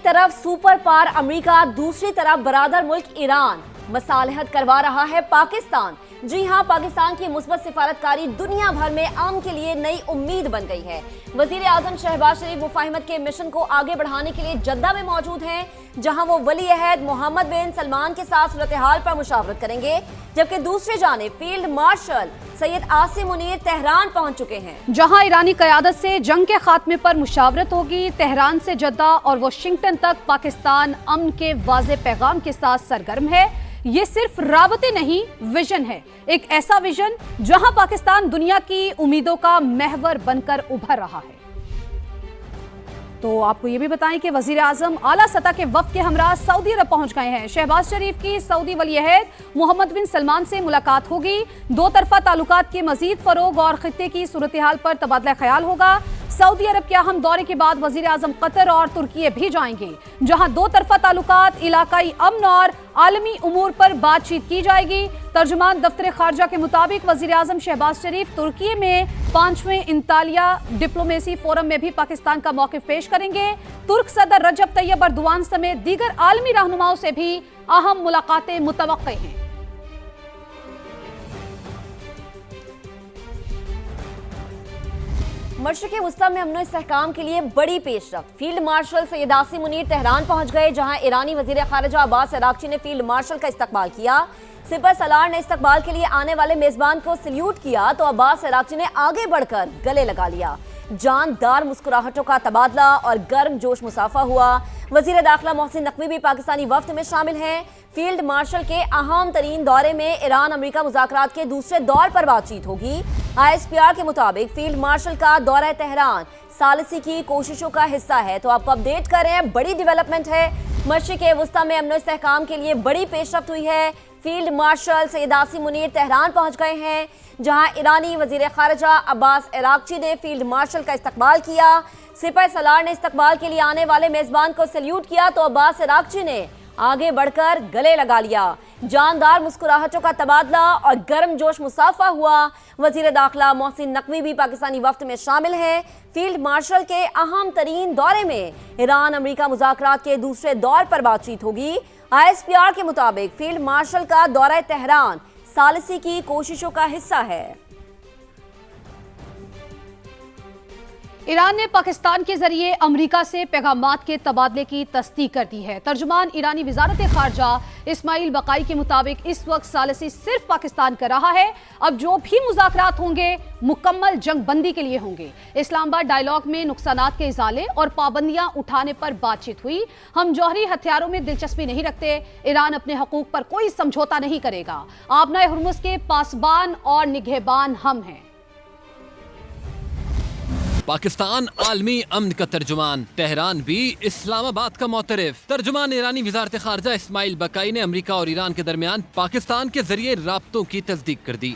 طرف super power America, दूसरी तरफ बरादर मुल्क ईरान मसालहत करवा रहा है पाकिस्तान। जी हां, पाकिस्तान की मुस्बत सिफारतकारी दुनिया भर में अमन के लिए नई उम्मीद बन गई है। वजीर आजम शहबाज शरीफ मुफाहिमत के मिशन को आगे बढ़ाने के लिए जद्दा में मौजूद हैं, जहां वो वली अहद मोहम्मद बिन सलमान के साथ सूरत हाल पर मुशावरत करेंगे, जबकि दूसरी जानिब field marshal Syed Asim Munir Tehran पहुंच चुके हैं, जहां ईरानी क़यादत से जंग के खात्मे पर मुशावरत होगी। तेहरान से जद्दा और वाशिंगटन तक पाकिस्तान अमन के वाज़े पैगाम के साथ सरगर्म है। ये सिर्फ राबते नहीं, विजन है, एक ऐसा विजन जहां पाकिस्तान दुनिया की उम्मीदों का महवर बनकर उभर रहा है। तो आपको ये भी बताएं कि वजीर आजम आला सतह के वफ्द के हमरा सऊदी अरब पहुंच गए हैं। शहबाज शरीफ की सऊदी वली अहद मोहम्मद बिन सलमान से मुलाकात होगी। दो तरफा ताल्लुकात के मजीद फरोग और खित्ते की सूरत हाल पर तबादला ख्याल होगा। सऊदी अरब के अहम दौरे के बाद वजीर आजम कतर और तुर्की भी जाएंगे, जहां दो तरफा ताल्लुकात, इलाकाई अमन और आलमी उमूर पर बातचीत की जाएगी। तर्जुमान दफ्तर खारजा के मुताबिक वजीर आजम शहबाज शरीफ तुर्की में 5वें इंतालिया डिप्लोमेसी फोरम में भी पाकिस्तान का मौक़िफ़ पेश करेंगे। तुर्क सदर रजब तैयब अर्दोआन समेत दीगर आलमी रहनुमाओं से भी अहम मुलाकातें मुतवक्के हैं। मशरिक़ वस्ता में अमन इस्तेहकाम के लिए बड़ी पेशरफ्त। Field marshal Syed Asim Munir Tehran पहुंच गए, जहां ईरानी वज़ीर ख़ारिजा अब्बास अराग़ची ने फील्ड मार्शल का इस्तकबाल किया। सिपर सलार ने इस्तकबाल के लिए आने वाले मेज़बान को सल्यूट किया तो अब्बास अराग़ची ने आगे बढ़कर गले लगा लिया। जानदार मुस्कुराहटों का तबादला और गर्म जोश मुसाफा हुआ। वज़ीर दाखिला मोहसिन नकवी भी पाकिस्तानी वफ्द में शामिल हैं। फील्ड मार्शल के अहम तरीन दौरे में ईरान अमेरिका मुज़ाकरात के दूसरे दौर पर बातचीत होगी। ISPR के मुताबिक फील्ड मार्शल का दौरा तेहरान सालिसी की कोशिशों का हिस्सा है। तो आपको अपडेट कर रहे हैं, बड़ी डेवलपमेंट है। मशरिक़ वस्ता में अमन इस्तेहकाम के लिए बड़ी पेशरफ्त हुई है। Field marshal Syed Asim Munir Tehran पहुंच गए हैं, जहां ईरानी वज़ीर ख़ारिजा अब्बास अराग़ची ने फील्ड मार्शल का इस्तकबाल किया। सिपर सलार ने इस्तकबाल के लिए आने वाले मेज़बान को सल्यूट किया तो अब्बास अराग़ची ने आगे बढ़कर गले लगा लिया। जानदार मुस्कुराहटों का तबादला और गर्म जोश मुसाफा हुआ। वज़ीर दाखिला मोहसिन नकवी भी पाकिस्तानी वफ्द में शामिल हैं। फील्ड मार्शल के अहम तरीन दौरे में ईरान अमेरिका मुज़ाकरात के दूसरे दौर पर बातचीत होगी। ISPR के मुताबिक फील्ड मार्शल का दौरा तेहरान सालिसी की कोशिशों का हिस्सा है। ईरान ने पाकिस्तान के जरिए अमेरिका से पैगामात के तबादले की तस्दीक कर दी है। तर्जुमान ईरानी वजारत खारजा इस्माइल बकाई के मुताबिक इस वक्त सालिसी सिर्फ पाकिस्तान कर रहा है। अब जो भी मुज़ाकरात होंगे मुकम्मल जंग बंदी के लिए होंगे। इस्लामाबाद डायलॉग में नुकसानात के इजाले और पाबंदियां उठाने पर बातचीत हुई। हम जौहरी हथियारों में दिलचस्पी नहीं रखते। ईरान अपने हकूक पर कोई समझौता नहीं करेगा। आबनाए हुर्मुज़ के पासबान और निगहबान हम हैं। पाकिस्तान आलमी अमन का तर्जुमान, तेहरान भी इस्लामाबाद का मोतरफ। तर्जुमान ईरानी वज़ारत ख़ारजा इस्माइल बकाई ने अमेरिका और ईरान के दरमियान पाकिस्तान के जरिए राब्तों की तस्दीक कर दी।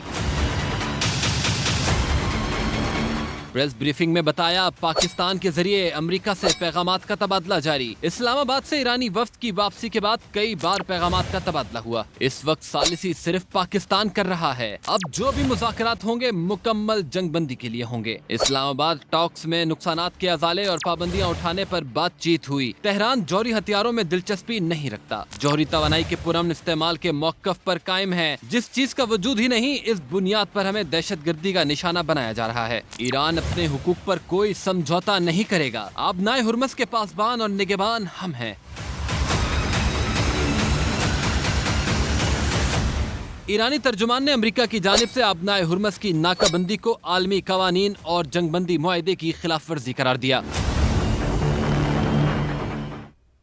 प्रेस ब्रीफिंग में बताया, पाकिस्तान के जरिए अमेरिका से पैगामात का तबादला जारी। इस्लामाबाद से ईरानी वफ्द की वापसी के बाद कई बार पैगामात का तबादला हुआ। इस वक्त सालिसी सिर्फ पाकिस्तान कर रहा है। अब जो भी मुज़ाकरात होंगे मुकम्मल जंग बंदी के लिए होंगे। इस्लामाबाद टॉक्स में नुकसानात के अजाले और पाबंदियां उठाने पर बातचीत हुई। तेहरान जौहरी हथियारों में दिलचस्पी नहीं रखता। जौहरी तवानाई के पुरअमन इस्तेमाल के मौक़िफ़ पर कायम है। जिस चीज का वजूद ही नहीं, इस बुनियाद पर हमें दहशतगर्दी का निशाना बनाया जा रहा है। ईरान अपने हुकूक पर कोई समझौता नहीं करेगा। आबनाए हुर्मुज़ के पासबान और निगहबान हम हैं। ईरानी तर्जुमान ने अमेरिका की जानिब से आबनाए हुर्मुज़ की नाकाबंदी को आलमी कवानीन और जंगबंदी मुआहदे की खिलाफ वर्जी करार दिया।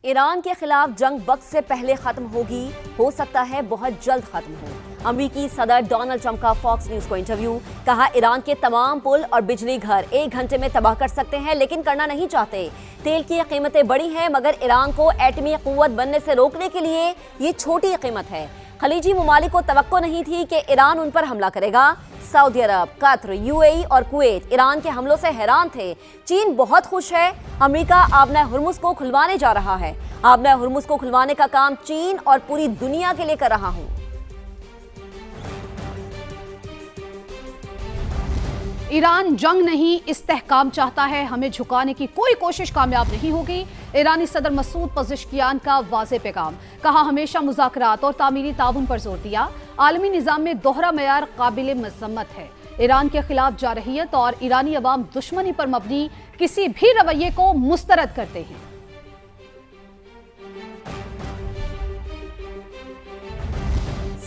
ईरान के खिलाफ जंग वक्त से पहले खत्म होगी, हो सकता है बहुत जल्द खत्म हो। अमेरिकी सदर डोनाल्ड ट्रंप का फॉक्स न्यूज को इंटरव्यू। कहा, ईरान के तमाम पुल और बिजली घर 1 घंटे में तबाह कर सकते हैं, लेकिन करना नहीं चाहते। तेल की कीमतें बढ़ी हैं, मगर ईरान को एटमी क़ुव्वत बनने से रोकने के लिए ये छोटी कीमत है। खलीजी ममालिक को तवक्को नहीं थी कि ईरान उन पर हमला करेगा। सऊदी अरब, कतर, UAE और कुवैत ईरान के हमलों से हैरान थे। चीन बहुत खुश है। अमेरिका आबनाए हुर्मुज़ को खुलवाने जा रहा है। आबनाए हुर्मुज़ को खुलवाने का काम चीन और पूरी दुनिया के लिए कर रहा हूँ। ईरान जंग नहीं, इस्तेहकाम चाहता है। हमें झुकाने की कोई कोशिश कामयाब नहीं होगी। ईरानी सदर मसूद पज़ेश्कियान का वाज़े पैगाम, कहा हमेशा मुज़ाकरात और तामीरी ताउन पर जोर दिया। आलमी निज़ाम में दोहरा मेयार काबिल मज़म्मत है। ईरान के खिलाफ जारहियत और ईरानी अवाम दुश्मनी पर मबनी किसी भी रवैये को मुस्तरद करते हैं।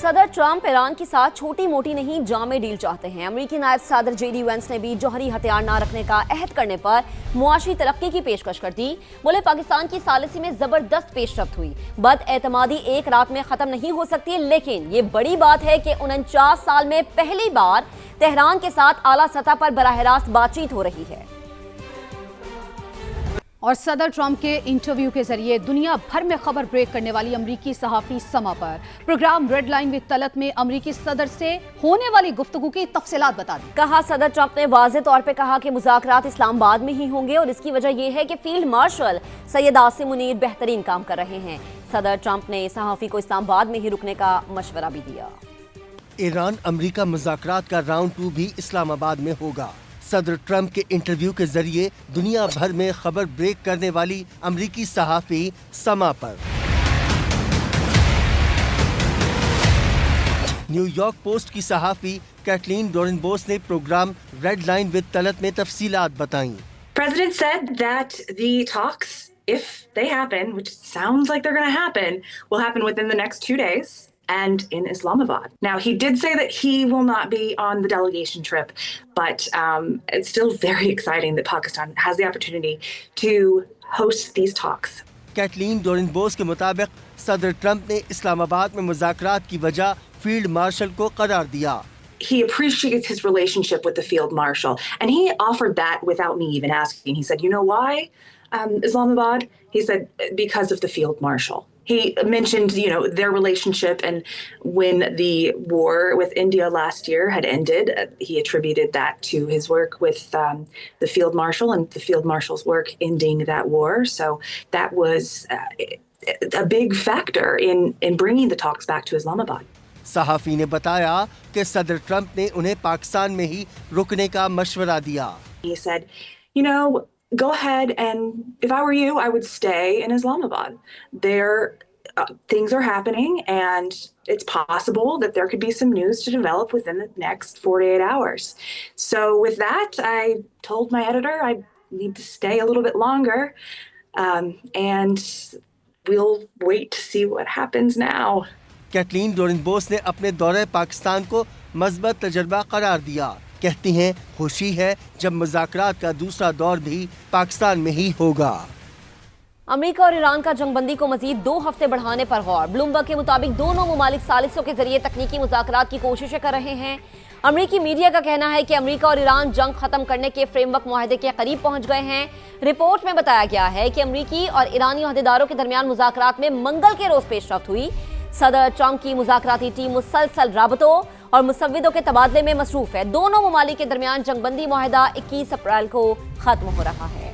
सदर ट्रंप ईरान के साथ छोटी मोटी नहीं जामे डील चाहते हैं। अमेरिकी नायब सदर JD वेंस ने भी जौहरी हथियार ना रखने का अहद करने पर मुआशी तरक्की की पेशकश कर दी। बोले पाकिस्तान की सालिसी में जबरदस्त पेशरफ्त हुई। बदएतमादी एक रात में खत्म नहीं हो सकती, लेकिन ये बड़ी बात है कि 49 साल में पहली बार तेहरान के साथ आला सतह पर बराह रास्त बातचीत हो रही है। और सदर ट्रंप के इंटरव्यू के जरिए दुनिया भर में खबर ब्रेक करने वाली अमरीकी सहाफी समा पर programme red line with Talat में अमरीकी सदर से होने वाली गुफ्तगू की तफसीलात बता दी। कहा सदर ट्रंप ने वाज़े तौर पे कहा कि मुज़ाकरात इस्लामाबाद में ही होंगे और इसकी वजह यह है कि फील्ड मार्शल सैयद आसिम मुनीर बेहतरीन काम कर रहे हैं। सदर ट्रंप ने सहाफी को इस्लामाबाद में ही रुकने का मशवरा भी दिया। ईरान अमरीका मुज़ाकरात का राउंड 2 भी इस्लामाबाद में होगा। सदर ट्रंप के इंटरव्यू के जरिए दुनिया भर में खबर ब्रेक करने वाली अमरीकी सहाफी समा पर न्यूयॉर्क पोस्ट की सहाफी कैटलीन डोरेनबोस ने programme red line with Talat में तफसीलात बताईं। President said that the talks, if they happen, which sounds like they're going to happen, will happen within the next 2 days. And in Islamabad. Now, he did say that he will not be on the delegation trip, but it's still very exciting that Pakistan has the opportunity to host these talks. Caitlin Dorenbos के मुताबिक सदर Trump ने इस्लामाबाद में मुज़ाकरात की वजह field marshal को करार दिया। He appreciates his relationship with the field marshal, and he offered that without me even asking. He said, "You know why, Islamabad?" He said, "Because of the field marshal." He mentioned, their relationship, and when the war with India last year had ended, he attributed that to his work with the field marshal and the field marshal's work ending that war. So that was a big factor in bringing the talks back to Islamabad. सहाफी ने बताया कि सदर Trump ने उन्हें पाकिस्तान में ही रुकने का मशवरा दिया। He said, go ahead, and if I were you, I would stay in Islamabad. There, things are happening, and it's possible that there could be some news to develop within the next 48 hours. So with that, I told my editor I need to stay a little bit longer, and we'll wait to see what happens now. Caitlin डोरेनबोस ने अपने दौरे पाकिस्तान को मज़बत तजर्बा करार दिया। कहती हैं खुशी है जब मुज़ाकरात का दूसरा दौर भी पाकिस्तान में ही होगा। अमेरिका और ईरान का जंगबंदी को मजीद 2 हफ्ते बढ़ाने पर गौर। ब्लूमबर्ग के मुताबिक दोनों मुमालिक सालिसों के जरिए तकनीकी मुज़ाकरात की कोशिशें कर रहे हैं। अमेरिकी मीडिया का कहना है कि अमेरिका और ईरान जंग खत्म करने के फ्रेमवर्क मुआहदे के करीब पहुंच गए हैं। रिपोर्ट में बताया गया है कि अमेरिकी और ईरानी अहदेदारों के दरमियान मुज़ाकरात में मंगल के रोज पेशरफ्त हुई। सदर ट्रंप की मुज़ाकराती टीम मुसलसल राबतों और मुसव्विदों के तबादले में मसरूफ है। दोनों ममालिक के दरमियान जंगबंदी मुआहदा 21 अप्रैल को खत्म हो रहा है।